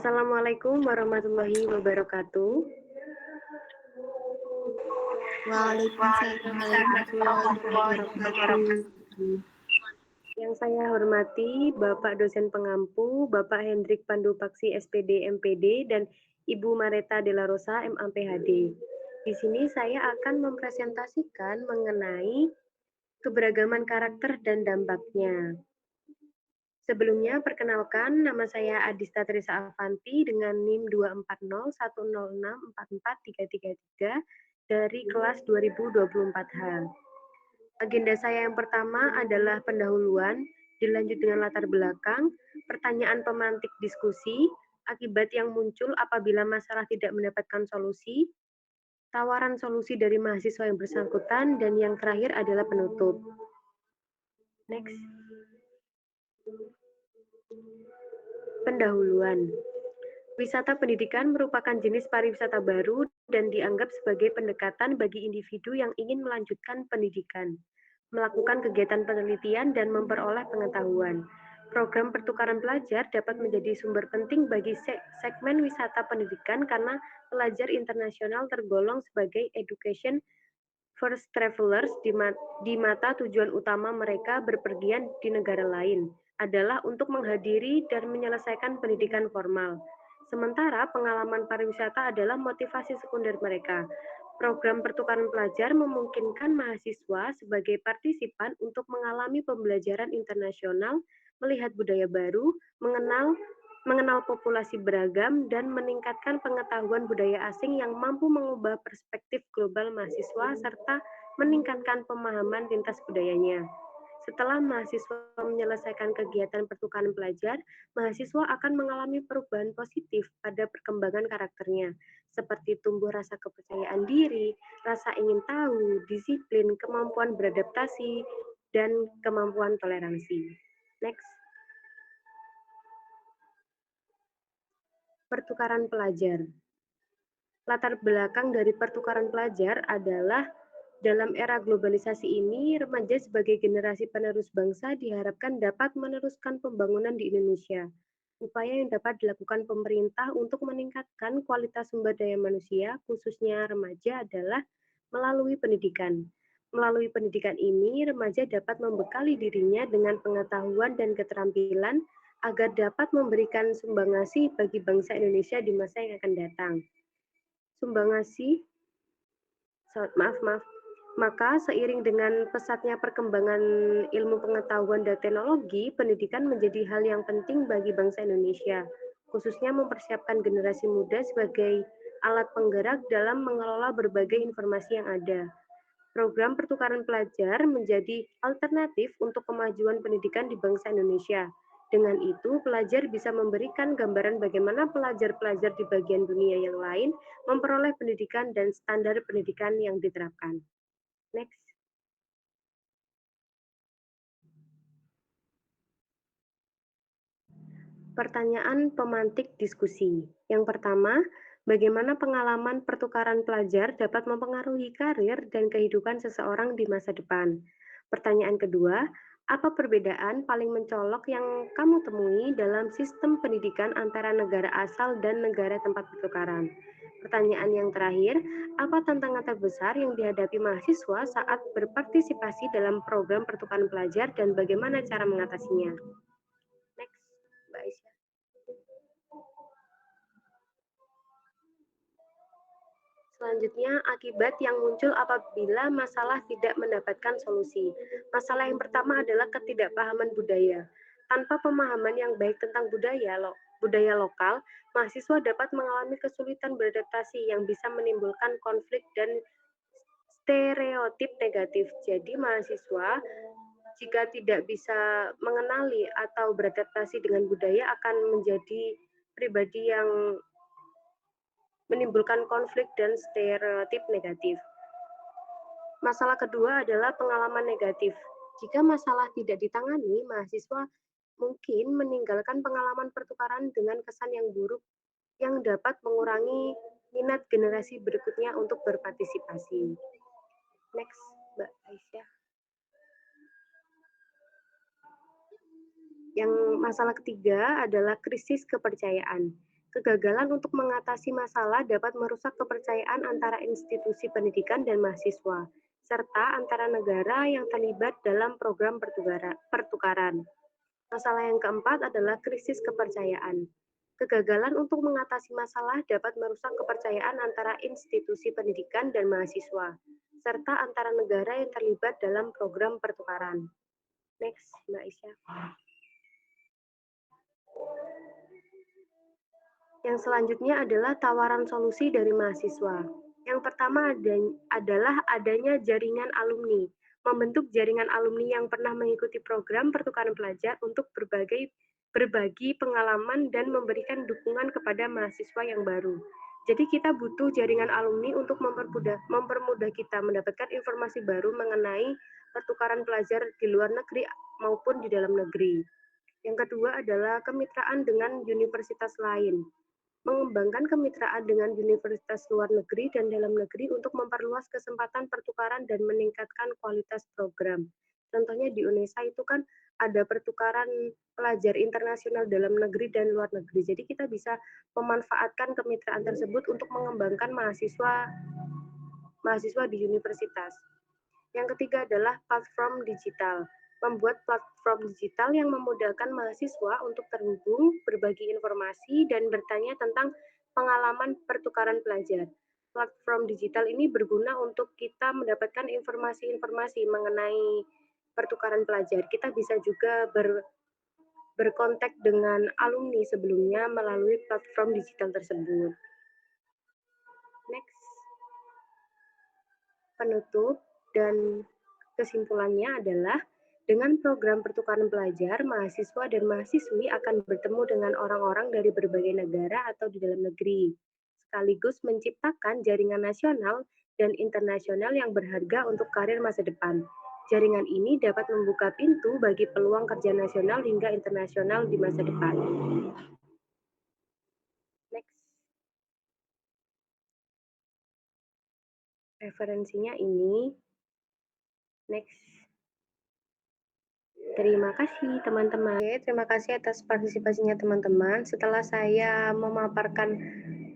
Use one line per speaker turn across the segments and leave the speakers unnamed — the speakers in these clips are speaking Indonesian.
Assalamualaikum warahmatullahi wabarakatuh.
Waalaikumsalam warahmatullahi wabarakatuh.
Yang saya hormati Bapak dosen pengampu, Bapak Hendrik Pandupaksi SPD MPD dan Ibu Mareta Della Rosa MA PhD. Di sini saya akan mempresentasikan mengenai keberagaman karakter dan dampaknya. Sebelumnya, perkenalkan, nama saya Adista Teresa Avanti dengan NIM 24010644333 dari kelas 2024H. Agenda saya yang pertama adalah pendahuluan, dilanjut dengan latar belakang, pertanyaan pemantik diskusi, akibat yang muncul apabila masalah tidak mendapatkan solusi, tawaran solusi dari mahasiswa yang bersangkutan, dan yang terakhir adalah penutup. Next. Pendahuluan. Wisata pendidikan merupakan jenis pariwisata baru dan dianggap sebagai pendekatan bagi individu yang ingin melanjutkan pendidikan, melakukan kegiatan penelitian, dan memperoleh pengetahuan. Program pertukaran pelajar dapat menjadi sumber penting bagi segmen wisata pendidikan karena pelajar internasional tergolong sebagai education first travelers di mata tujuan utama mereka berpergian di negara lain adalah untuk menghadiri dan menyelesaikan pendidikan formal. Sementara pengalaman pariwisata adalah motivasi sekunder mereka. Program pertukaran pelajar memungkinkan mahasiswa sebagai partisipan untuk mengalami pembelajaran internasional, melihat budaya baru, mengenal populasi beragam, dan meningkatkan pengetahuan budaya asing yang mampu mengubah perspektif global mahasiswa serta meningkatkan pemahaman lintas budayanya. Setelah mahasiswa menyelesaikan kegiatan pertukaran pelajar, mahasiswa akan mengalami perubahan positif pada perkembangan karakternya, seperti tumbuh rasa kepercayaan diri, rasa ingin tahu, disiplin, kemampuan beradaptasi, dan kemampuan toleransi. Next. Pertukaran pelajar. Latar belakang dari pertukaran pelajar adalah dalam era globalisasi ini, remaja sebagai generasi penerus bangsa diharapkan dapat meneruskan pembangunan di Indonesia. Upaya yang dapat dilakukan pemerintah untuk meningkatkan kualitas sumber daya manusia, khususnya remaja, adalah melalui pendidikan. Melalui pendidikan ini, remaja dapat membekali dirinya dengan pengetahuan dan keterampilan agar dapat memberikan sumbangasi bagi bangsa Indonesia di masa yang akan datang. Sumbangasi, maaf. Maka seiring dengan pesatnya perkembangan ilmu pengetahuan dan teknologi, pendidikan menjadi hal yang penting bagi bangsa Indonesia, khususnya mempersiapkan generasi muda sebagai alat penggerak dalam mengelola berbagai informasi yang ada. Program pertukaran pelajar menjadi alternatif untuk kemajuan pendidikan di bangsa Indonesia. Dengan itu, pelajar bisa memberikan gambaran bagaimana pelajar-pelajar di bagian dunia yang lain memperoleh pendidikan dan standar pendidikan yang diterapkan. Next. Pertanyaan pemantik diskusi. Yang pertama, bagaimana pengalaman pertukaran pelajar dapat mempengaruhi karir dan kehidupan seseorang di masa depan? Pertanyaan kedua, apa perbedaan paling mencolok yang kamu temui dalam sistem pendidikan antara negara asal dan negara tempat pertukaran? Pertanyaan yang terakhir, apa tantangan terbesar yang dihadapi mahasiswa saat berpartisipasi dalam program pertukaran pelajar dan bagaimana cara mengatasinya? Next, Mbak Aisyah. Selanjutnya, akibat yang muncul apabila masalah tidak mendapatkan solusi. Masalah yang pertama adalah ketidakpahaman budaya. Tanpa pemahaman yang baik tentang budaya lokal, mahasiswa dapat mengalami kesulitan beradaptasi yang bisa menimbulkan konflik dan stereotip negatif. Jadi, mahasiswa jika tidak bisa mengenali atau beradaptasi dengan budaya akan menjadi pribadi yang menimbulkan konflik dan stereotip negatif. Masalah kedua adalah pengalaman negatif. Jika masalah tidak ditangani, mahasiswa mungkin meninggalkan pengalaman pertukaran dengan kesan yang buruk yang dapat mengurangi minat generasi berikutnya untuk berpartisipasi. Next, Mbak Aisyah. Yang masalah ketiga adalah krisis kepercayaan. Kegagalan untuk mengatasi masalah dapat merusak kepercayaan antara institusi pendidikan dan mahasiswa, serta antara negara yang terlibat dalam program pertukaran. Masalah yang keempat adalah krisis kepercayaan. Kegagalan untuk mengatasi masalah dapat merusak kepercayaan antara institusi pendidikan dan mahasiswa, serta antara negara yang terlibat dalam program pertukaran. Next, Mbak Isya. Yang selanjutnya adalah tawaran solusi dari mahasiswa. Yang pertama adalah adanya jaringan alumni. Membentuk jaringan alumni yang pernah mengikuti program pertukaran pelajar untuk berbagi pengalaman dan memberikan dukungan kepada mahasiswa yang baru. Jadi kita butuh jaringan alumni untuk mempermudah kita mendapatkan informasi baru mengenai pertukaran pelajar di luar negeri maupun di dalam negeri. Yang kedua adalah kemitraan dengan universitas lain. Mengembangkan kemitraan dengan universitas luar negeri dan dalam negeri untuk memperluas kesempatan pertukaran dan meningkatkan kualitas program. Contohnya di UNESA itu kan ada pertukaran pelajar internasional dalam negeri dan luar negeri. Jadi kita bisa memanfaatkan kemitraan tersebut untuk mengembangkan mahasiswa di universitas. Yang ketiga adalah platform digital. Membuat platform digital yang memudahkan mahasiswa untuk terhubung, berbagi informasi, dan bertanya tentang pengalaman pertukaran pelajar. Platform digital ini berguna untuk kita mendapatkan informasi-informasi mengenai pertukaran pelajar. Kita bisa juga berkontak dengan alumni sebelumnya melalui platform digital tersebut. Next. Penutup dan kesimpulannya adalah dengan program pertukaran pelajar, mahasiswa dan mahasiswi akan bertemu dengan orang-orang dari berbagai negara atau di dalam negeri, sekaligus menciptakan jaringan nasional dan internasional yang berharga untuk karir masa depan. Jaringan ini dapat membuka pintu bagi peluang kerja nasional hingga internasional di masa depan. Next. Referensinya ini. Next. Terima kasih teman-teman. Terima kasih atas partisipasinya teman-teman. Setelah saya memaparkan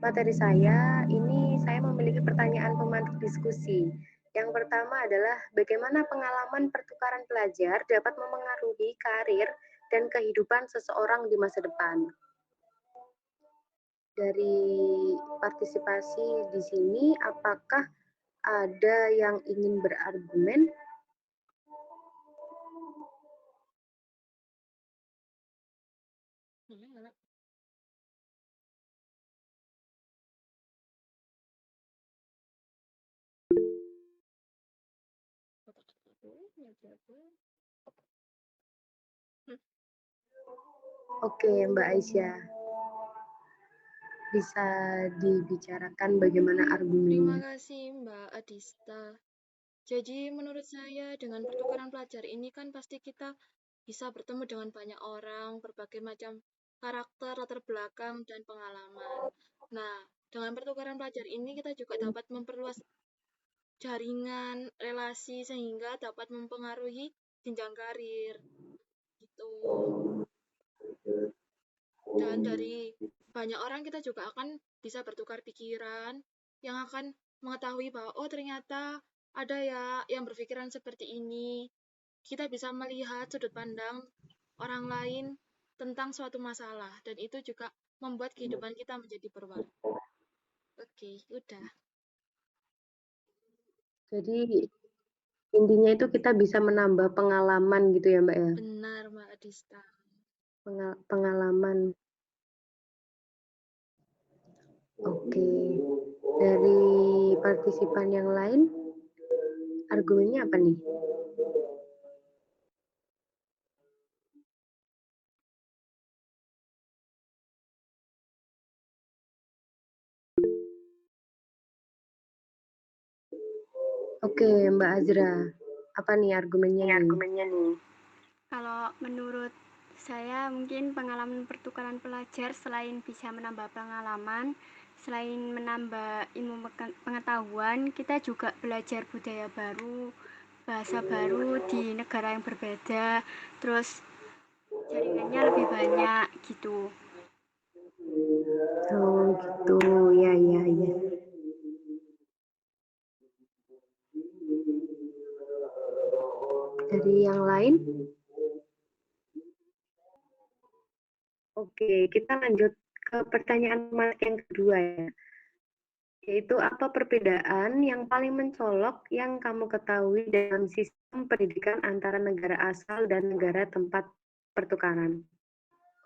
materi saya, ini saya memiliki pertanyaan pemantik diskusi. Yang pertama adalah bagaimana pengalaman pertukaran pelajar dapat memengaruhi karir dan kehidupan seseorang di masa depan. Dari partisipasi di sini, apakah ada yang ingin berargumen? Oke, Mbak Aisyah. Bisa dibicarakan bagaimana
Terima
argumennya?
kasih Mbak Adista. Jadi menurut saya dengan pertukaran pelajar ini kan pasti kita bisa bertemu dengan banyak orang, berbagai macam karakter, latar belakang, dan pengalaman. Nah, dengan pertukaran pelajar ini kita juga dapat memperluas jaringan relasi sehingga dapat mempengaruhi jenjang karir gitu. Dan dari banyak orang kita juga akan bisa bertukar pikiran yang akan mengetahui bahwa oh ternyata ada ya yang berpikiran seperti ini. Kita bisa melihat sudut pandang orang lain tentang suatu masalah dan itu juga membuat kehidupan kita menjadi berwarna. Oke, udah.
Jadi intinya itu kita bisa menambah pengalaman gitu ya Mbak ya?
Benar, Mbak Adista.
Pengalaman. Oke. Dari partisipan yang lain, argumennya apa nih? Oke, Mbak Azra. Apa nih argumennya nih?
Kalau menurut saya mungkin pengalaman pertukaran pelajar selain bisa menambah pengalaman, selain menambah ilmu pengetahuan, kita juga belajar budaya baru, bahasa baru di negara yang berbeda, terus jaringannya lebih banyak gitu.
Oh gitu, ya ya ya. Dari yang lain? Oke, kita lanjut ke pertanyaan yang kedua ya. Yaitu apa perbedaan yang paling mencolok yang kamu ketahui dalam sistem pendidikan antara negara asal dan negara tempat pertukaran?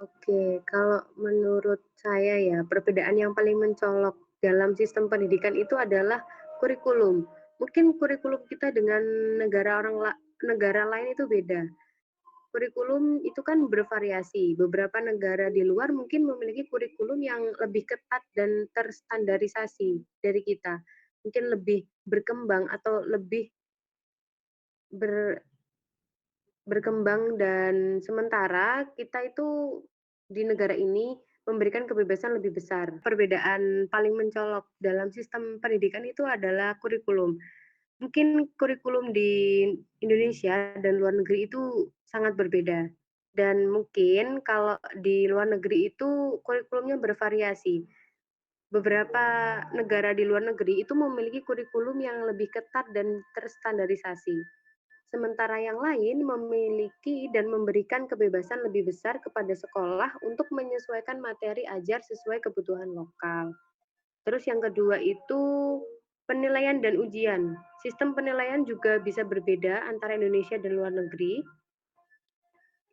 Oke, kalau menurut saya ya, perbedaan yang paling mencolok dalam sistem pendidikan itu adalah kurikulum. Mungkin kurikulum kita dengan negara lain itu beda. Kurikulum itu kan bervariasi. Beberapa negara di luar mungkin memiliki kurikulum yang lebih ketat dan terstandarisasi dari kita. Mungkin lebih berkembang atau lebih ber, berkembang dan sementara kita itu di negara ini memberikan kebebasan lebih besar. Perbedaan paling mencolok dalam sistem pendidikan itu adalah kurikulum. Mungkin kurikulum di Indonesia dan luar negeri itu sangat berbeda. Dan mungkin kalau di luar negeri itu kurikulumnya bervariasi. Beberapa negara di luar negeri itu memiliki kurikulum yang lebih ketat dan terstandarisasi. Sementara yang lain memiliki dan memberikan kebebasan lebih besar kepada sekolah untuk menyesuaikan materi ajar sesuai kebutuhan lokal. Terus yang kedua itu penilaian dan ujian. Sistem penilaian juga bisa berbeda antara Indonesia dan luar negeri.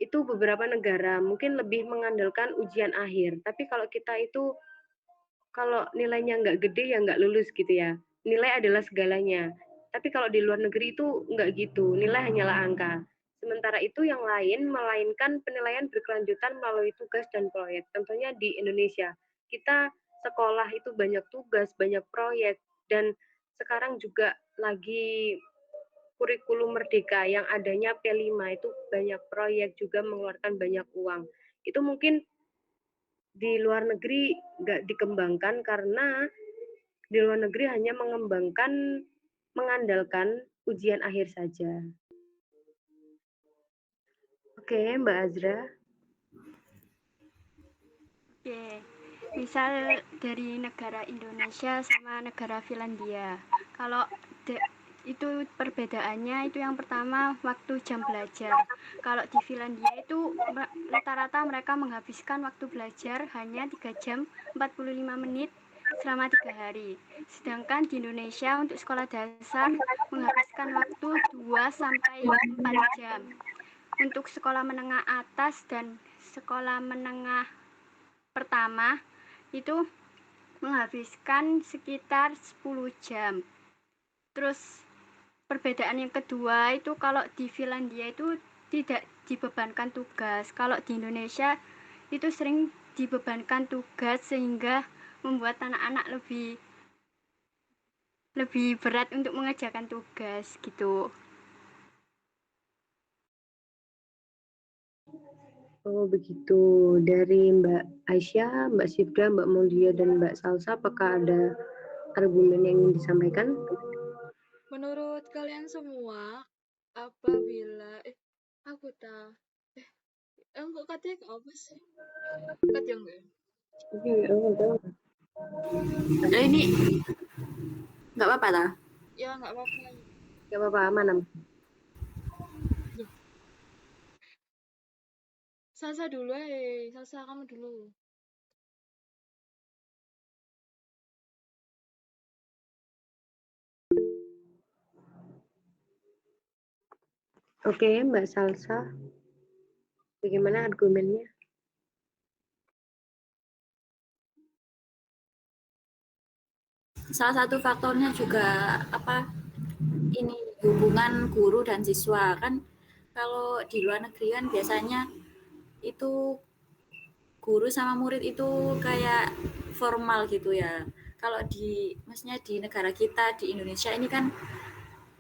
Itu beberapa negara mungkin lebih mengandalkan ujian akhir. Tapi kalau kita itu kalau nilainya nggak gede ya nggak lulus gitu ya. Nilai adalah segalanya. Tapi kalau di luar negeri itu nggak gitu, nilai hanyalah angka. Sementara itu yang lain melainkan penilaian berkelanjutan melalui tugas dan proyek. Contohnya di Indonesia, kita sekolah itu banyak tugas, banyak proyek, dan sekarang juga lagi kurikulum merdeka yang adanya P5 itu banyak proyek juga mengeluarkan banyak uang. Itu mungkin di luar negeri nggak dikembangkan karena di luar negeri hanya mengandalkan ujian akhir saja. Oke, Mbak Azra.
Oke, misal dari negara Indonesia sama negara Finlandia. Kalau itu perbedaannya itu yang pertama waktu jam belajar. Kalau di Finlandia itu rata-rata mereka menghabiskan waktu belajar hanya 3 jam 45 menit selama 3 hari. Sedangkan di Indonesia untuk sekolah dasar menghabiskan waktu 2 sampai 4 jam. Untuk sekolah menengah atas dan sekolah menengah pertama itu menghabiskan sekitar 10 jam. Terus perbedaan yang kedua itu kalau di Finlandia itu tidak dibebankan tugas. Kalau di Indonesia itu sering dibebankan tugas sehingga membuat anak-anak lebih berat untuk mengerjakan tugas gitu.
Oh begitu. Dari Mbak Aisyah, Mbak Sifda, Mbak Maulia, dan Mbak Salsa, apakah ada argumen yang ingin disampaikan?
Menurut kalian semua, apabila aku tahu kok katanya apa sih? Kat yang enggak?
Ini nggak apa-apa lah.
Ya nggak apa-apa.
Gak apa-apa, aman.
Duh. Salsa dulu Salsa kamu dulu.
Oke, Mbak Salsa, bagaimana argumennya?
Salah satu faktornya juga apa ini hubungan guru dan siswa kan kalau di luar negeri kan biasanya itu guru sama murid itu kayak formal gitu ya. Kalau maksudnya di negara kita di Indonesia ini kan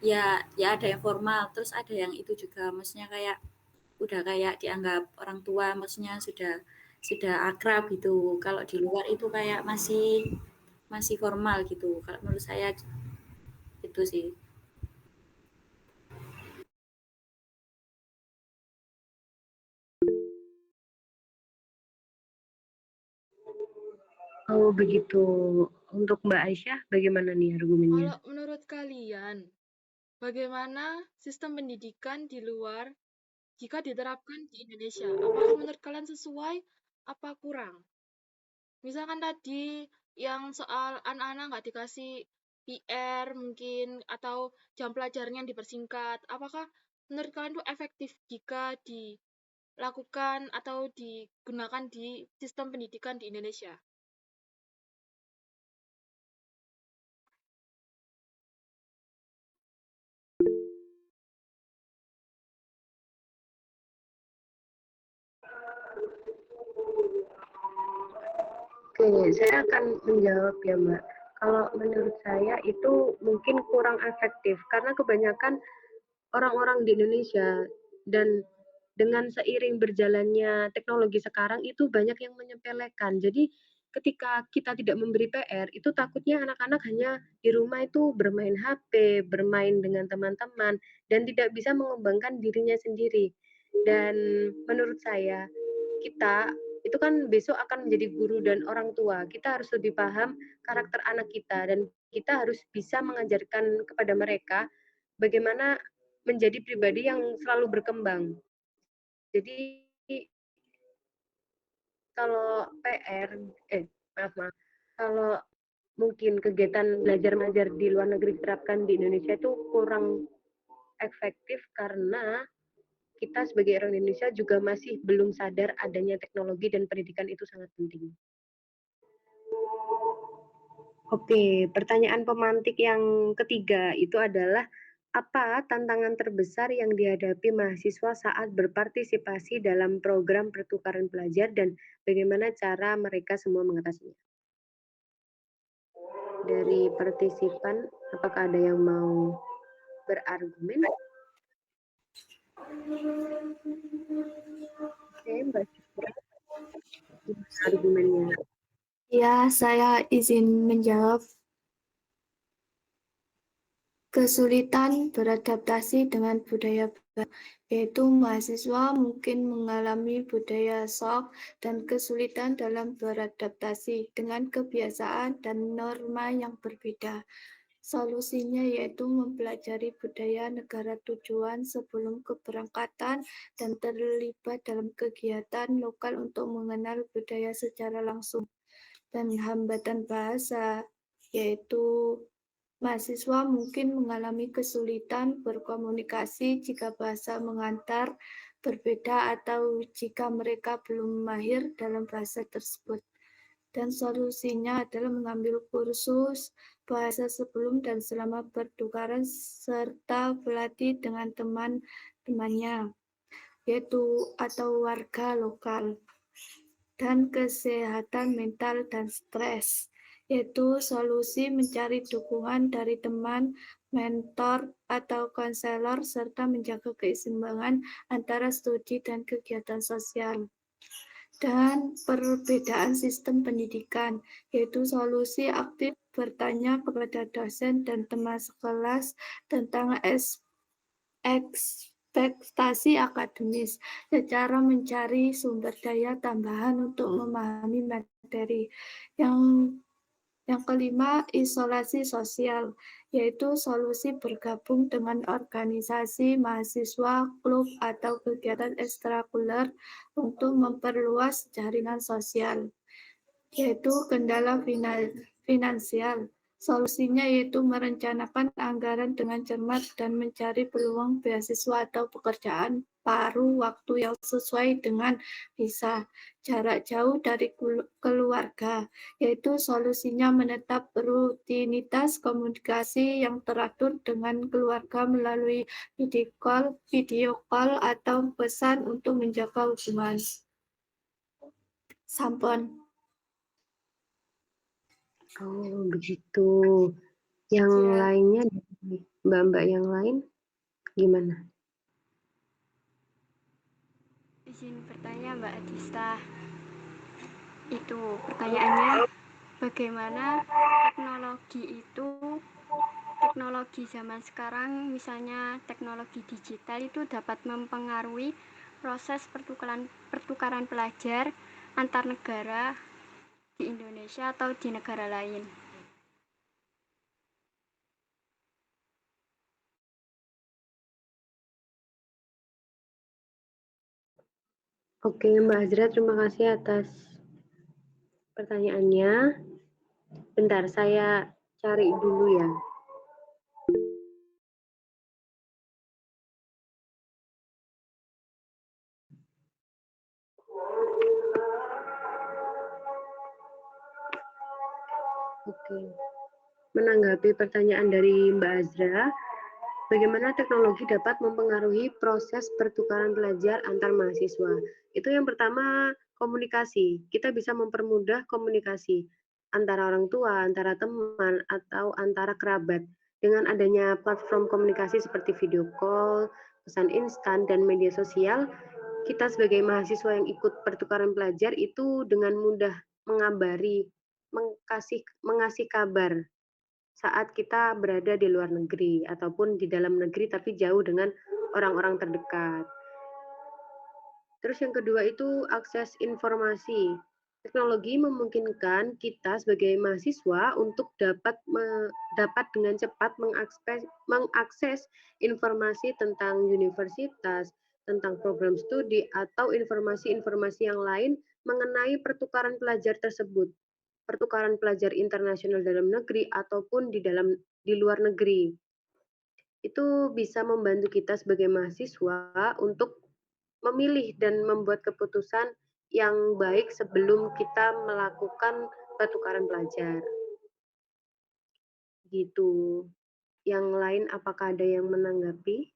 ya ada yang formal, terus ada yang itu juga, maksudnya kayak udah kayak dianggap orang tua, maksudnya sudah akrab gitu. Kalau di luar itu kayak masih formal gitu. Kalau menurut saya itu sih.
Oh, begitu. Untuk Mbak Aisyah, bagaimana nih argumennya?
Kalau menurut kalian, bagaimana sistem pendidikan di luar jika diterapkan di Indonesia? Apakah menurut kalian sesuai apa kurang? Misalkan tadi yang soal anak-anak nggak dikasih PR mungkin atau jam pelajarannya yang dipersingkat. Apakah menurut kalian itu efektif jika dilakukan atau digunakan di sistem pendidikan di Indonesia?
Oke, saya akan menjawab ya Mbak. Kalau menurut saya itu mungkin kurang efektif karena kebanyakan orang-orang di Indonesia dan dengan seiring berjalannya teknologi sekarang itu banyak yang menyepelekan. Jadi ketika kita tidak memberi PR, itu takutnya anak-anak hanya di rumah itu bermain HP, bermain dengan teman-teman, dan tidak bisa mengembangkan dirinya sendiri. Dan menurut saya, kita itu kan besok akan menjadi guru dan orang tua. Kita harus lebih paham karakter anak kita dan kita harus bisa mengajarkan kepada mereka bagaimana menjadi pribadi yang selalu berkembang. Jadi kalau PR, maaf, kalau mungkin kegiatan belajar mengajar di luar negeri diterapkan di Indonesia itu kurang efektif karena kita sebagai orang Indonesia juga masih belum sadar adanya teknologi dan pendidikan itu sangat penting. Oke, pertanyaan pemantik yang ketiga itu adalah apa tantangan terbesar yang dihadapi mahasiswa saat berpartisipasi dalam program pertukaran pelajar dan bagaimana cara mereka semua mengatasinya? Dari partisipan, apakah ada yang mau berargumen? Oke, Mbak Syukra, argumennya.
Ya, saya izin menjawab. Kesulitan beradaptasi dengan budaya baru, yaitu mahasiswa mungkin mengalami budaya shock dan kesulitan dalam beradaptasi dengan kebiasaan dan norma yang berbeda. Solusinya yaitu mempelajari budaya negara tujuan sebelum keberangkatan dan terlibat dalam kegiatan lokal untuk mengenal budaya secara langsung. Dan hambatan bahasa, yaitu mahasiswa mungkin mengalami kesulitan berkomunikasi jika bahasa mengantar berbeda atau jika mereka belum mahir dalam bahasa tersebut. Dan solusinya adalah mengambil kursus bahasa sebelum dan selama pertukaran serta berlatih dengan teman-temannya, yaitu atau warga lokal. Dan kesehatan mental dan stres, yaitu solusi mencari dukungan dari teman, mentor, atau konselor, serta menjaga keseimbangan antara studi dan kegiatan sosial. Dan perbedaan sistem pendidikan, yaitu solusi aktif bertanya kepada dosen dan teman sekelas tentang ekspektasi akademis, secara mencari sumber daya tambahan untuk memahami materi. Yang kelima, isolasi sosial, yaitu solusi bergabung dengan organisasi mahasiswa, klub, atau kegiatan ekstrakurikuler untuk memperluas jaringan sosial, yaitu kendala finansial. Solusinya yaitu merencanakan anggaran dengan cermat dan mencari peluang beasiswa atau pekerjaan paruh waktu yang sesuai dengan visa. Jarak jauh dari keluarga, yaitu solusinya menetap rutinitas komunikasi yang teratur dengan keluarga melalui video call atau pesan untuk menjaga hubungan. Sampun.
Oh, begitu. Yang
Ya.
lainnya, mbak-mbak yang lain, gimana?
Izin bertanya Mbak Adista. Itu pertanyaannya, bagaimana teknologi zaman sekarang, misalnya teknologi digital itu dapat mempengaruhi proses pertukaran pelajar antar negara di Indonesia atau di negara lain.
Oke, Mbak Azra, terima kasih atas pertanyaannya. Bentar, saya cari dulu ya. Oke. Menanggapi pertanyaan dari Mbak Azra, bagaimana teknologi dapat mempengaruhi proses pertukaran pelajar antar mahasiswa? Itu yang pertama, komunikasi. Kita bisa mempermudah komunikasi antara orang tua, antara teman, atau antara kerabat. Dengan adanya platform komunikasi seperti video call, pesan instan, dan media sosial, kita sebagai mahasiswa yang ikut pertukaran pelajar itu dengan mudah mengabari, mengasih kabar saat kita berada di luar negeri ataupun di dalam negeri tapi jauh dengan orang-orang terdekat. Terus yang kedua itu akses informasi. Teknologi memungkinkan kita sebagai mahasiswa untuk dapat dengan cepat mengakses informasi tentang universitas, tentang program studi atau informasi-informasi yang lain mengenai pertukaran pelajar tersebut, pertukaran pelajar internasional dalam negeri ataupun di luar negeri. Itu bisa membantu kita sebagai mahasiswa untuk memilih dan membuat keputusan yang baik sebelum kita melakukan pertukaran pelajar. Gitu. Yang lain apakah ada yang menanggapi?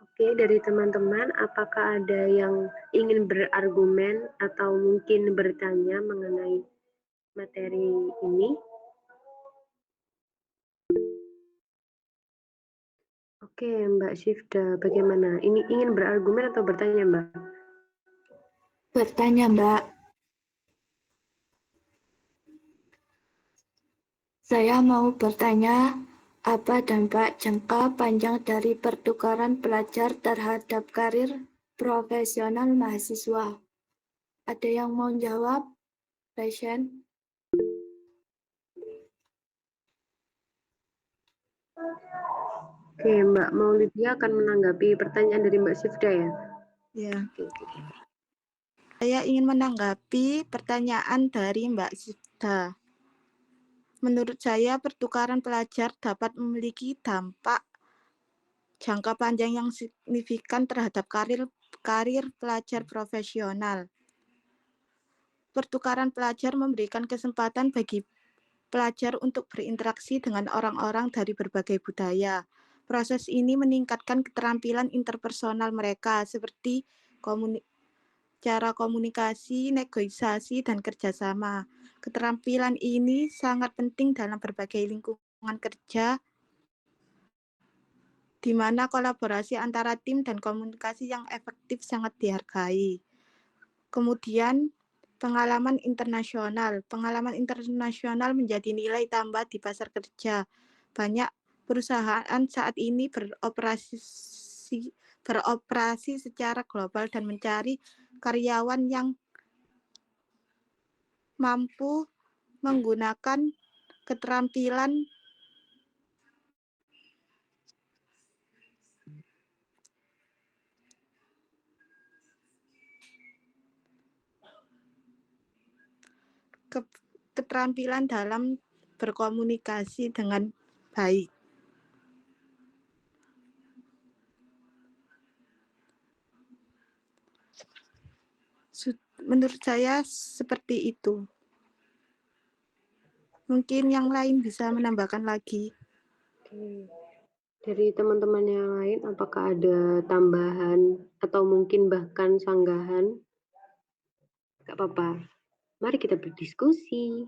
Oke, dari teman-teman apakah ada yang ingin berargumen atau mungkin bertanya mengenai materi ini? Oke, Mbak Syifda, bagaimana? Ini ingin berargumen atau bertanya, Mbak?
Bertanya, Mbak. Saya mau bertanya, apa dampak jangka panjang dari pertukaran pelajar terhadap karir profesional mahasiswa? Ada yang mau jawab? Passion?
Oke, Mbak Maulidia akan menanggapi pertanyaan dari Mbak Syifda ya?
Ya. Saya ingin menanggapi pertanyaan dari Mbak Syifda. Menurut saya, pertukaran pelajar dapat memiliki dampak jangka panjang yang signifikan terhadap karir pelajar profesional. Pertukaran pelajar memberikan kesempatan bagi pelajar untuk berinteraksi dengan orang-orang dari berbagai budaya. Proses ini meningkatkan keterampilan interpersonal mereka seperti cara komunikasi, negosiasi, dan kerjasama. Keterampilan ini sangat penting dalam berbagai lingkungan kerja, di mana kolaborasi antara tim dan komunikasi yang efektif sangat dihargai. Kemudian, pengalaman internasional. Pengalaman internasional menjadi nilai tambah di pasar kerja. Banyak perusahaan saat ini beroperasi secara global dan mencari karyawan yang mampu menggunakan keterampilan dalam berkomunikasi dengan baik. Menurut saya seperti itu. Mungkin yang lain bisa menambahkan lagi.
Oke. Dari teman-teman yang lain, apakah ada tambahan atau mungkin bahkan sanggahan? Gak apa-apa. Mari kita berdiskusi.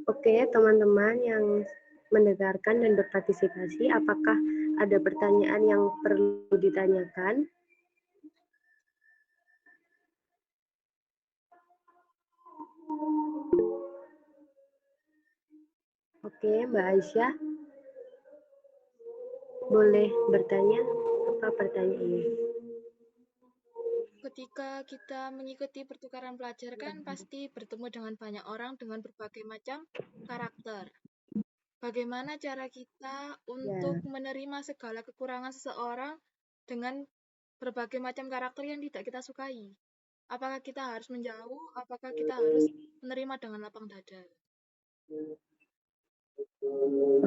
Oke, teman-teman yang mendengarkan dan berpartisipasi, apakah ada pertanyaan yang perlu ditanyakan? Oke, Mbak Aisyah, boleh bertanya? Apa pertanyaannya?
ketika kita mengikuti pertukaran pelajar kan pasti bertemu dengan banyak orang dengan berbagai macam karakter. Bagaimana cara kita untuk menerima segala kekurangan seseorang dengan berbagai macam karakter yang tidak kita sukai? Apakah kita harus menjauh? Apakah kita harus menerima dengan lapang dada?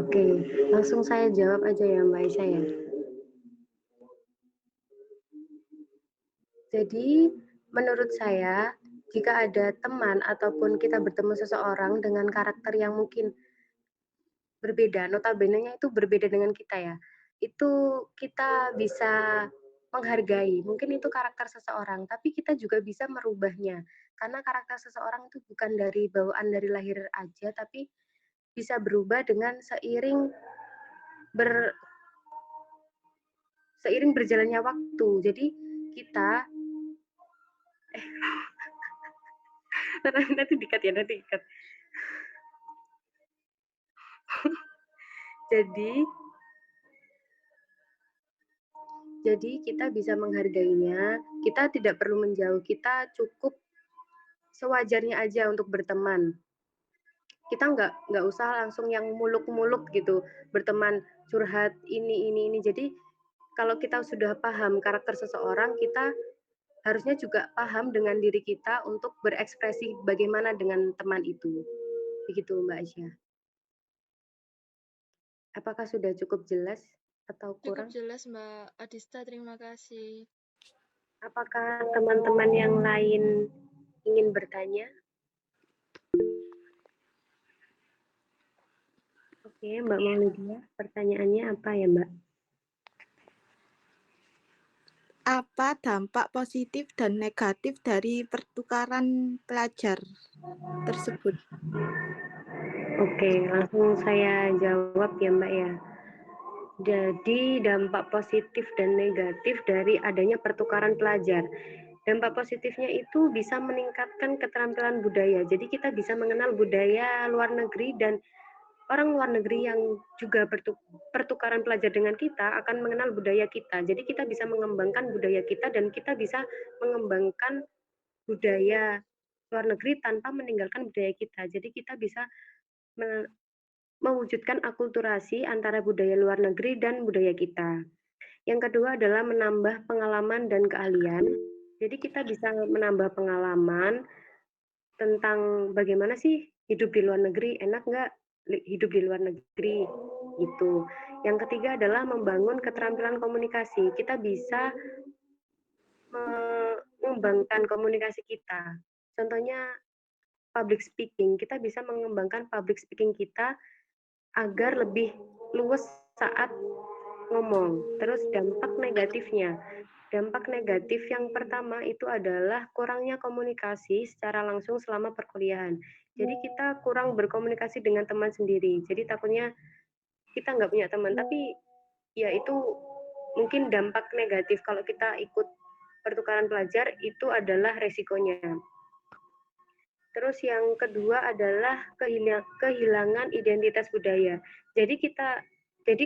Oke, langsung saya jawab aja ya Mbak Aisyah ya. Jadi, menurut saya, jika ada teman ataupun kita bertemu seseorang dengan karakter yang mungkin berbeda, notabene-nya itu berbeda dengan kita ya, itu kita bisa menghargai. Mungkin itu karakter seseorang, tapi kita juga bisa merubahnya. Karena karakter seseorang itu bukan dari bawaan dari lahir aja, tapi bisa berubah dengan seiring berjalannya waktu. Jadi kita nanti dikat ya, nanti dikat. Jadi kita bisa menghargainya, kita tidak perlu menjauh, kita cukup sewajarnya aja untuk berteman. Kita nggak usah langsung yang muluk-muluk gitu, berteman curhat ini. Jadi kalau kita sudah paham karakter seseorang, kita harusnya juga paham dengan diri kita untuk berekspresi bagaimana dengan teman itu. Begitu Mbak Aisyah. Apakah sudah cukup jelas atau
Cukup
kurang?
jelas, Mbak Adista. Terima kasih.
Apakah teman-teman yang lain ingin bertanya? Oke, Mbak Maulidia, pertanyaannya apa ya, Mbak?
Apa dampak positif dan negatif dari pertukaran pelajar tersebut?
Oke, langsung saya jawab ya, Mbak ya. Jadi dampak positif dan negatif dari adanya pertukaran pelajar. Dampak positifnya itu bisa meningkatkan keterampilan budaya. Jadi kita bisa mengenal budaya luar negeri dan orang luar negeri yang juga pertukaran pelajar dengan kita akan mengenal budaya kita. Jadi kita bisa mengembangkan budaya kita dan kita bisa mengembangkan budaya luar negeri tanpa meninggalkan budaya kita. Jadi kita bisa mewujudkan akulturasi antara budaya luar negeri dan budaya kita. Yang kedua adalah menambah pengalaman dan keahlian. Jadi kita bisa menambah pengalaman tentang bagaimana sih hidup di luar negeri, enak nggak hidup di luar negeri, gitu. Yang ketiga adalah membangun keterampilan komunikasi. Kita bisa mengembangkan komunikasi kita. Contohnya public speaking, kita bisa mengembangkan public speaking kita agar lebih luwes saat ngomong. Terus dampak negatif yang pertama itu adalah kurangnya komunikasi secara langsung selama perkuliahan. Jadi kita kurang berkomunikasi dengan teman sendiri. Jadi takutnya kita nggak punya teman, tapi ya itu mungkin dampak negatif kalau kita ikut pertukaran pelajar itu adalah resikonya. Terus yang kedua adalah kehilangan identitas budaya. Jadi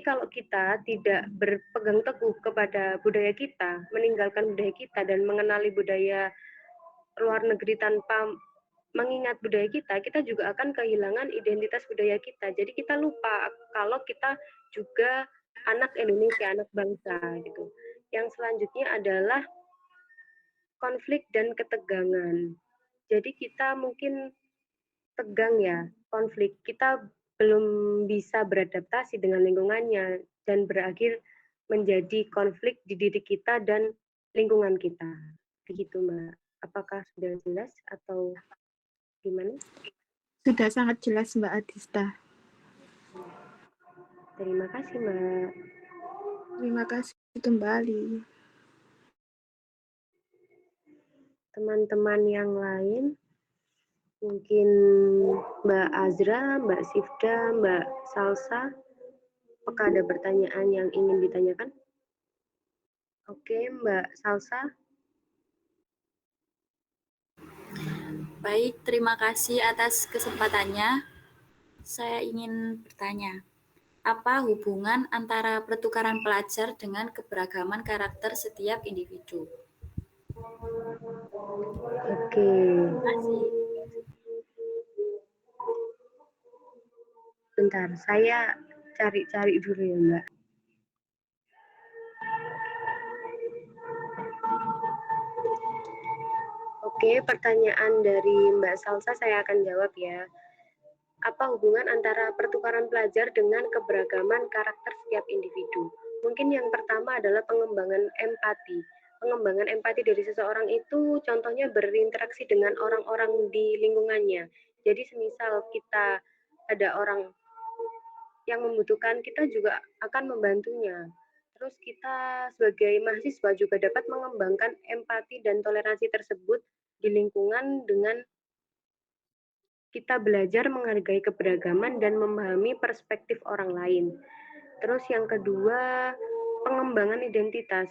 kalau kita tidak berpegang teguh kepada budaya kita, meninggalkan budaya kita dan mengenali budaya luar negeri tanpa mengingat budaya kita, kita juga akan kehilangan identitas budaya kita. Jadi kita lupa kalau kita juga anak Indonesia, anak bangsa gitu. Yang selanjutnya adalah konflik dan ketegangan. Jadi kita mungkin tegang ya, konflik. Kita belum bisa beradaptasi dengan lingkungannya dan berakhir menjadi konflik di diri kita dan lingkungan kita. Begitu, Mbak. Apakah sudah jelas atau gimana?
Sudah sangat jelas, Mbak Adista.
Terima kasih, Mbak.
Terima kasih kembali.
Teman-teman yang lain, mungkin Mbak Azra, Mbak Sifda, Mbak Salsa, apakah ada pertanyaan yang ingin ditanyakan? Oke, Mbak Salsa.
Baik, terima kasih atas kesempatannya. Saya ingin bertanya, apa hubungan antara pertukaran pelajar dengan keberagaman karakter setiap individu?
Oke. Bentar, saya cari-cari dulu ya, Mbak. Oke, pertanyaan dari Mbak Salsa saya akan jawab ya. Apa hubungan antara pertukaran pelajar dengan keberagaman karakter setiap individu? Mungkin yang pertama adalah pengembangan empati. Pengembangan empati dari seseorang itu contohnya berinteraksi dengan orang-orang di lingkungannya. Jadi semisal kita ada orang yang membutuhkan, kita juga akan membantunya. Terus kita sebagai mahasiswa juga dapat mengembangkan empati dan toleransi tersebut di lingkungan dengan kita belajar menghargai keberagaman dan memahami perspektif orang lain. Terus yang kedua, pengembangan identitas.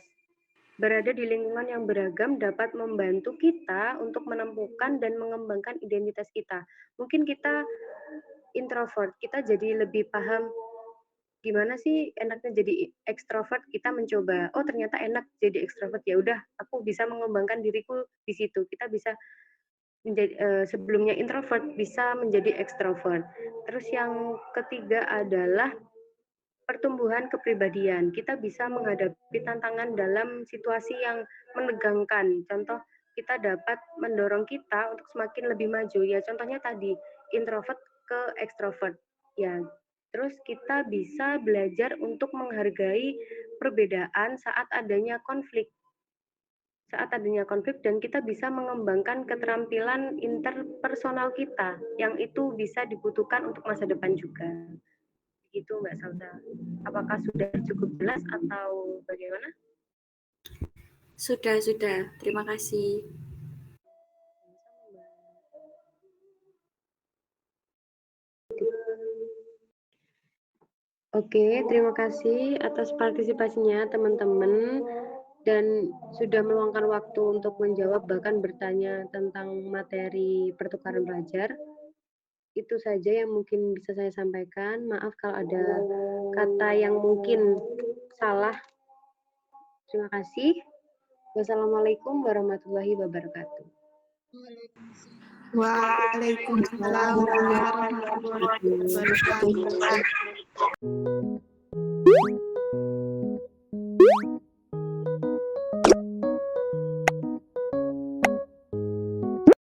Berada di lingkungan yang beragam dapat membantu kita untuk menemukan dan mengembangkan identitas kita. Mungkin kita introvert, kita jadi lebih paham gimana sih enaknya jadi ekstrovert, kita mencoba, oh ternyata enak jadi ekstrovert, ya udah aku bisa mengembangkan diriku di situ. Kita bisa menjadi sebelumnya introvert bisa menjadi ekstrovert. Terus yang ketiga adalah pertumbuhan kepribadian. Kita bisa menghadapi tantangan dalam situasi yang menegangkan. Contoh, kita dapat mendorong kita untuk semakin lebih maju. Ya, contohnya tadi, introvert ke ekstrovert. Ya, terus kita bisa belajar untuk menghargai perbedaan saat adanya konflik dan kita bisa mengembangkan keterampilan interpersonal kita yang itu bisa dibutuhkan untuk masa depan juga. Begitu Mbak Salsa. Apakah sudah cukup jelas atau bagaimana?
Sudah. Terima kasih.
Oke, terima kasih atas partisipasinya teman-teman dan sudah meluangkan waktu untuk menjawab bahkan bertanya tentang materi pertukaran pelajar. Itu saja yang mungkin bisa saya sampaikan. Maaf kalau ada kata yang mungkin salah. Terima kasih. Wassalamualaikum warahmatullahi wabarakatuh.
Waalaikumsalam warahmatullahi wabarakatuh.